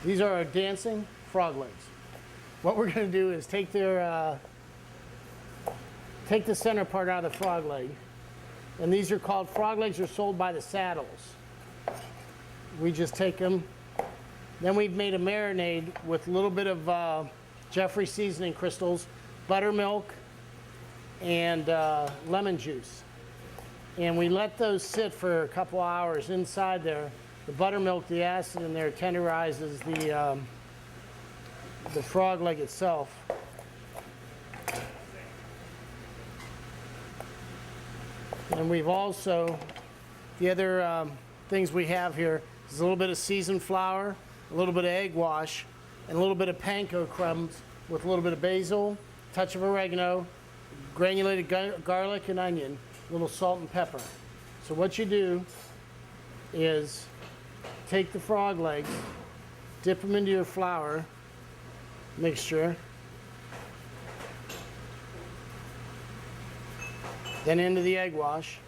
These are our dancing frog legs. What we're going to do is take the center part out of the frog leg, and these are called frog legs. Are sold by the saddles. We just take them. Then we've made a marinade with a little bit of Jeffrey seasoning crystals, buttermilk, and lemon juice. And we let those sit for a couple hours inside there. The buttermilk, the acid in there tenderizes the frog leg itself. And we've also, the other things we have here is a little bit of seasoned flour, a little bit of egg wash, and a little bit of panko crumbs with a little bit of basil, a touch of oregano, granulated garlic and onion, a little salt and pepper. So what you do is take the frog legs, dip them into your flour mixture, then into the egg wash,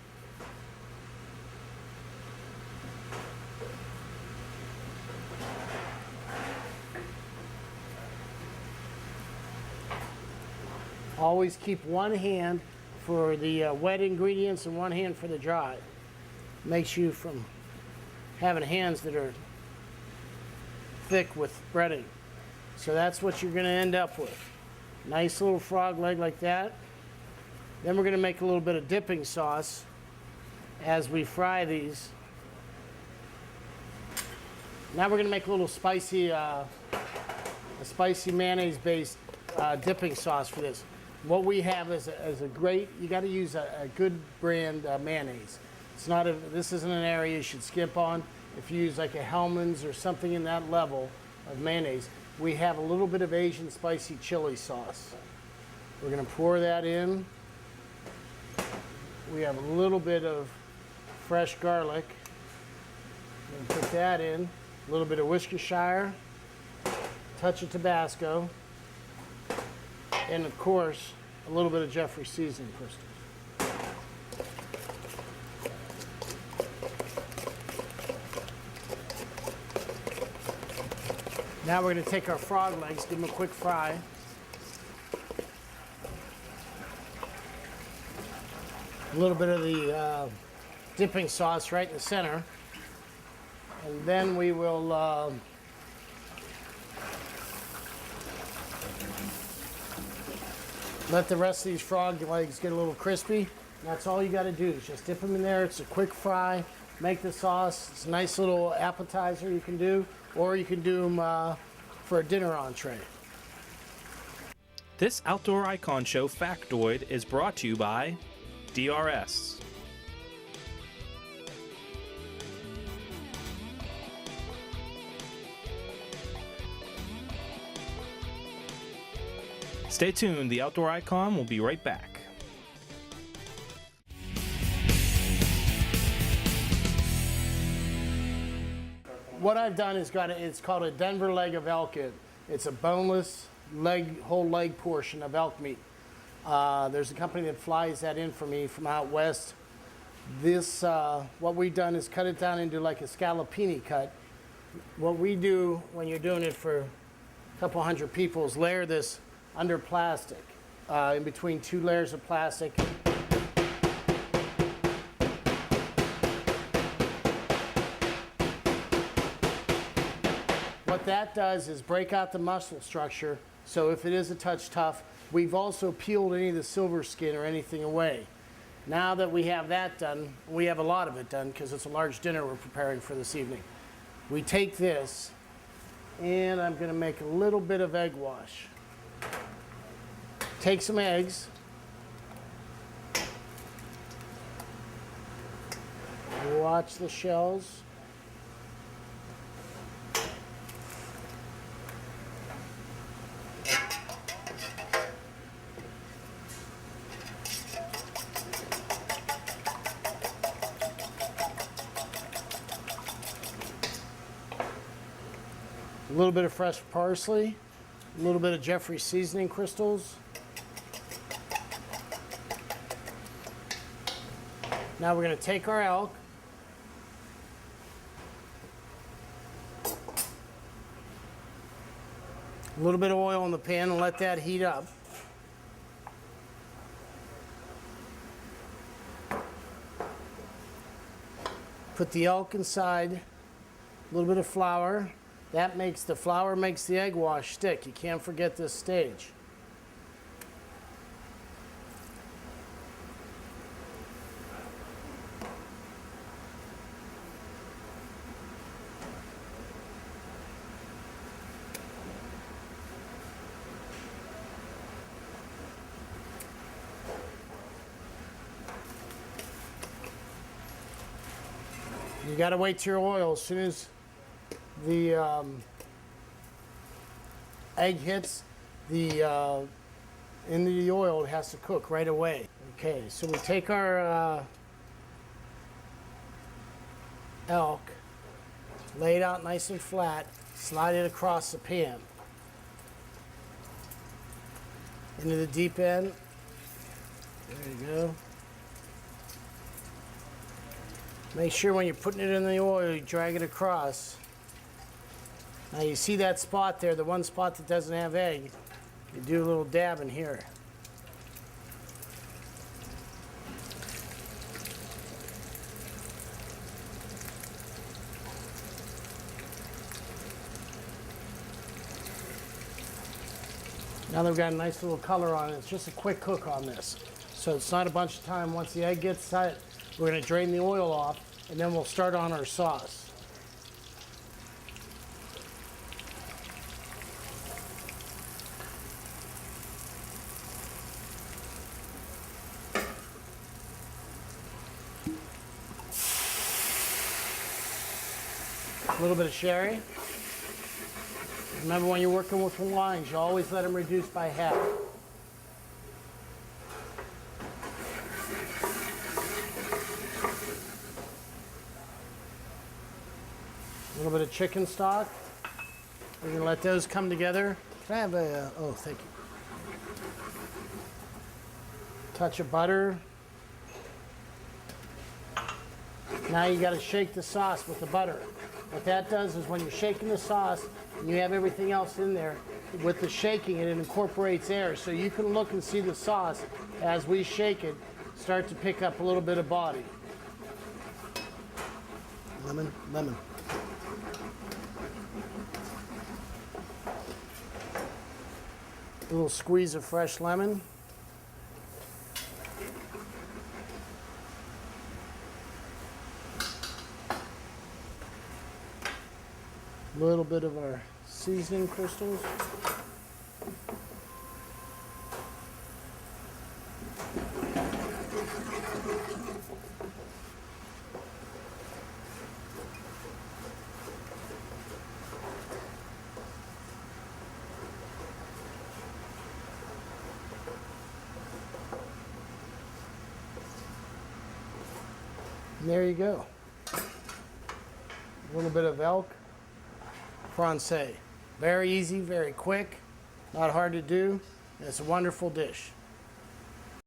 always keep one hand for the wet ingredients and one hand for the dry. Makes you from having hands that are thick with breading. So that's what you're going to end up with. Nice little frog leg like that. Then we're going to make a little bit of dipping sauce as we fry these. Now we're going to make a little spicy, a spicy mayonnaise-based dipping sauce for this. What we have is a great, you got to use a good brand mayonnaise. It's not this isn't an area you should skip on. If you use like a Hellmann's or something in that level of mayonnaise, we have a little bit of Asian spicy chili sauce. We're going to pour that in. We have a little bit of fresh garlic. We're going to put that in. A little bit of Worcestershire, touch of Tabasco, and of course, a little bit of Jeffrey seasoning crystals. Now we're going to take our frog legs, give them a quick fry. A little bit of the dipping sauce right in the center. And then we will let the rest of these frog legs get a little crispy. That's all you got to do is just dip them in there. It's a quick fry. Make the sauce. It's a nice little appetizer you can do, or you can do them for a dinner entree. This Outdoor Icon Show factoid is brought to you by DRS. Stay tuned, the Outdoor Icon will be right back. What I've done is it's called a Denver leg of elk. It's a boneless leg, whole leg portion of elk meat. There's a company that flies that in for me from out west. This, what we've done is cut it down into like a scallopini cut. What we do when you're doing it for a couple hundred people is layer this under plastic, in between two layers of plastic. What that does is break out the muscle structure, so if it is a touch tough, we've also peeled any of the silver skin or anything away. Now that we have that done, we have a lot of it done because it's a large dinner we're preparing for this evening. We take this, and I'm going to make a little bit of egg wash. Take some eggs. Watch the shells. A little bit of fresh parsley, a little bit of Jeffrey seasoning crystals. Now we're going to take our elk, A little bit of oil in the pan and let that heat up. Put the yolk inside, a little bit of flour. The flour makes the egg wash stick. You can't forget this stage. You got to wait till your oil. As soon as the egg hits the into the oil, it has to cook right away. Okay, so we take our elk, lay it out nice and flat, slide it across the pan into the deep end. There you go. Make sure when you're putting it in the oil, you drag it across. Now you see that spot there, the one spot that doesn't have egg. You do a little dab in here. Now they've got a nice little color on it. It's just a quick cook on this. So it's not a bunch of time. Once the egg gets set, we're going to drain the oil off, and then we'll start on our sauce. A little bit of sherry. Remember, when you're working with wines, you always let them reduce by half. A little bit of chicken stock. We're going to let those come together. Can I have a, oh, thank you. Touch of butter. Now you got to shake the sauce with the butter. What that does is when you're shaking the sauce, and you have everything else in there, with the shaking it incorporates air. So you can look and see the sauce as we shake it start to pick up a little bit of body. Lemon, lemon. A little squeeze of fresh lemon. A little bit of our seasoning crystals. And there you go. A little bit of elk Francais. Very easy, very quick, not hard to do, and it's a wonderful dish.